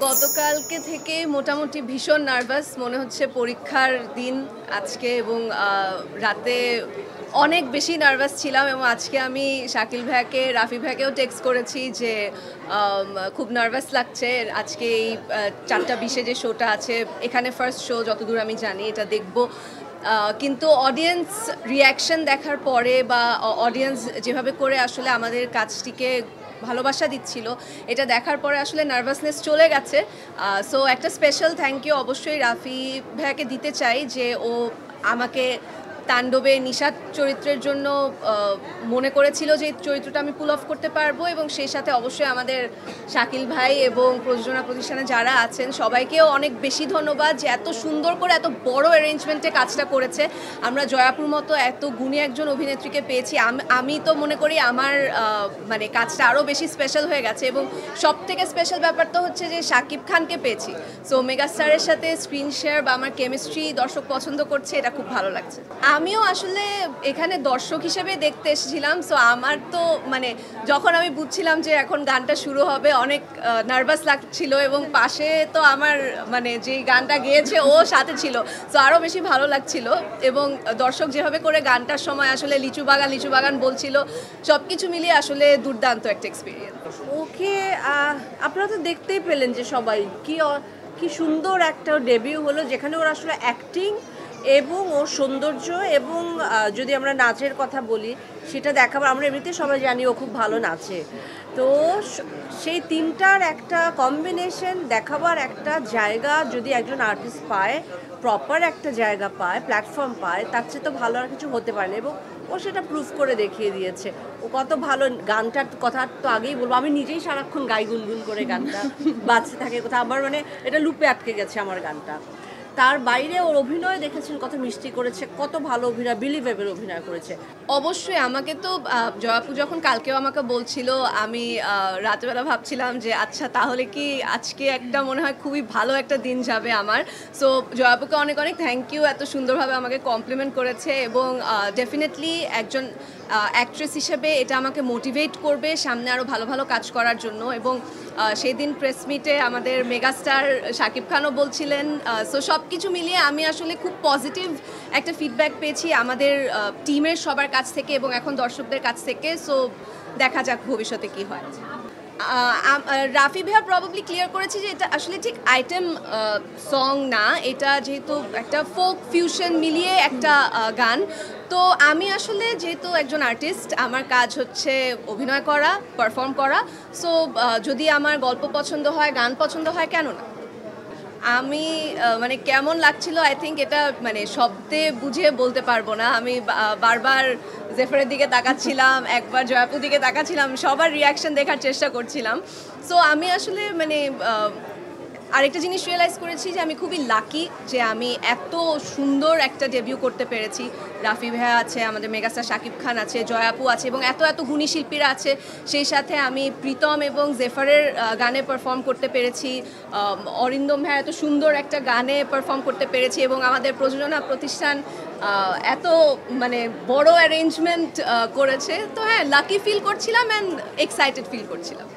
গতকালকে থেকে মোটামুটি ভীষণ নার্ভাস মনে হচ্ছে পরীক্ষার দিন আজকে এবং রাতে অনেক বেশি নার্ভাস ছিলাম এবং আজকে আমি শাকিল ভাইকে রাফি ভাইকেও টেক্সট করেছি যে খুব নার্ভাস লাগছে আজকে এই 4:20 যে শোটা আছে এখানে ফার্স্ট শো যতদূর আমি জানি এটা দেখব কিন্তু অডিয়েন্স রিয়াকশন দেখার পরে বা অডিয়েন্স যেভাবে করে আসলে আমাদের কাজটিকে ভালোবাসা দিচ্ছিল এটা দেখার পরে আসলে নার্ভাসনেস চলে গেছে সো একটা স্পেশাল থ্যাংক ইউ অবশ্যই রাফি ভাইয়াকে দিতে চাই যে ও আমাকে তাণ্ডবে নিশাত চরিত্রের জন্য মনে করেছিল যে এই চরিত্রটা আমি পুল অফ করতে পারবো এবং সেই সাথে অবশ্যই আমাদের শাকিল ভাই এবং প্রযোজনা প্রতিষ্ঠানে যারা আছেন সবাইকেও অনেক বেশি ধন্যবাদ যে এত সুন্দর করে এত বড় অ্যারেঞ্জমেন্টে কাজটা করেছে আমরা জয়াপুর মতো এত গুণী একজন অভিনেত্রীকে পেয়েছি আমি তো মনে করি আমার মানে কাজটা আরও বেশি স্পেশাল হয়ে গেছে এবং সব থেকে স্পেশাল ব্যাপার তো হচ্ছে যে শাকিব খানকে পেয়েছি সো মেগাস্টারের সাথে স্ক্রিন শেয়ার বা আমার কেমিস্ট্রি দর্শক পছন্দ করছে এটা খুব ভালো লাগছে আমিও আসলে এখানে দর্শক হিসেবে দেখতে এসেছিলাম সো আমার তো মানে যখন আমি বুঝছিলাম যে এখন গানটা শুরু হবে অনেক নার্ভাস লাগছিল এবং পাশে তো আমার মানে যে গানটা গেয়েছে ও সাথে ছিল সো আরও বেশি ভালো লাগছিল এবং দর্শক যেভাবে করে গানটার সময় আসলে লিচু বাগান বলছিল সব কিছু মিলিয়ে আসলে দুর্দান্ত একটা এক্সপিরিয়েন্স। ওকে আপনারা তো দেখতেই পেলেন যে সবাই কি সুন্দর একটা ডেবিউ হলো যেখানে ওর আসলে অ্যাক্টিং এবং ওর সৌন্দর্য এবং যদি আমরা নাচের কথা বলি সেটা দেখাবার আমরা এমনিতে সবাই জানি ও খুব ভালো নাচে তো সেই তিনটার একটা কম্বিনেশন দেখাবার একটা জায়গা যদি একজন আর্টিস্ট পায় প্রপার একটা জায়গা পায় প্ল্যাটফর্ম পায় তার চেয়ে তো ভালো আর কিছু হতে পারে না এবং ও সেটা প্রুফ করে দেখিয়ে দিয়েছে ও কত ভালো গানটার কথা তো আগেই বলবো আমি নিজেই সারাক্ষণ গাই গুনগুন করে গানটা বাজতে থাকে কোথাও আমার মানে এটা লুপে আটকে গেছে আমার গানটা তার বাইরে ওর অভিনয় দেখেছেন কত মিষ্টি করেছে কত ভালো অভিনয় বিলিভেবল অভিনয় করেছে। অবশ্যই আমাকে তো জয়াপু যখন কালকেও আমাকে বলছিল আমি রাতবেলা ভাবছিলাম যে আচ্ছা তাহলে কি আজকে একটা মনে হয় খুবই ভালো একটা দিন যাবে আমার সো জয়াপুকে অনেক অনেক থ্যাংক ইউ এত সুন্দরভাবে আমাকে কমপ্লিমেন্ট করেছে এবং ডেফিনেটলি একজন অ্যাক্ট্রেস হিসেবে এটা আমাকে মোটিভেট করবে সামনে আরও ভালো ভালো কাজ করার জন্য এবং সেই দিন প্রেস মিটে আমাদের মেগাস্টার শাকিব খানও বলছিলেন সো সব কিছু মিলিয়ে আমি আসলে খুব পজিটিভ একটা ফিডব্যাক পেয়েছি আমাদের টিমের সবার কাছ থেকে এবং এখন দর্শকদের কাছ থেকে সো দেখা যাক ভবিষ্যতে কি হয়। রাফি ভাইয়া প্রবাবলি ক্লিয়ার করেছি যে এটা আসলে ঠিক আইটেম সং না এটা যেহেতু একটা ফোক ফিউশন মিলিয়ে একটা গান তো আমি আসলে যেহেতু একজন আর্টিস্ট আমার কাজ হচ্ছে অভিনয় করা পারফর্ম করা সো যদি আমার গল্প পছন্দ হয় গান পছন্দ হয় কেন না আমি মানে কেমন লাগছিল আই থিঙ্ক এটা মানে শব্দে বুঝিয়ে বলতে পারবো না আমি বারবার জেফারের দিকে তাকাচ্ছিলাম একবার জয়াপুর দিকে তাকাচ্ছিলাম সবার রিয়াকশন দেখার চেষ্টা করছিলাম সো আমি আসলে মানে আরেকটা জিনিস রিয়েলাইজ করেছি যে আমি খুবই লাকি যে আমি এত সুন্দর একটা ডেবিউ করতে পেরেছি রাফি ভাইয়া আছে আমাদের মেগাস্টার শাকিব খান আছে জয়াপু আছে এবং এত এত গুণী শিল্পীরা আছে সেই সাথে আমি প্রীতম এবং জেফারের গানে পারফর্ম করতে পেরেছি অরিন্দম ভাইয়া এত সুন্দর একটা গানে পারফর্ম করতে পেরেছি এবং আমাদের প্রযোজনা প্রতিষ্ঠান এত মানে বড় অ্যারেঞ্জমেন্ট করেছে তো হ্যাঁ লাকি ফিল করছিলাম অ্যান্ড এক্সাইটেড ফিল করছিলাম।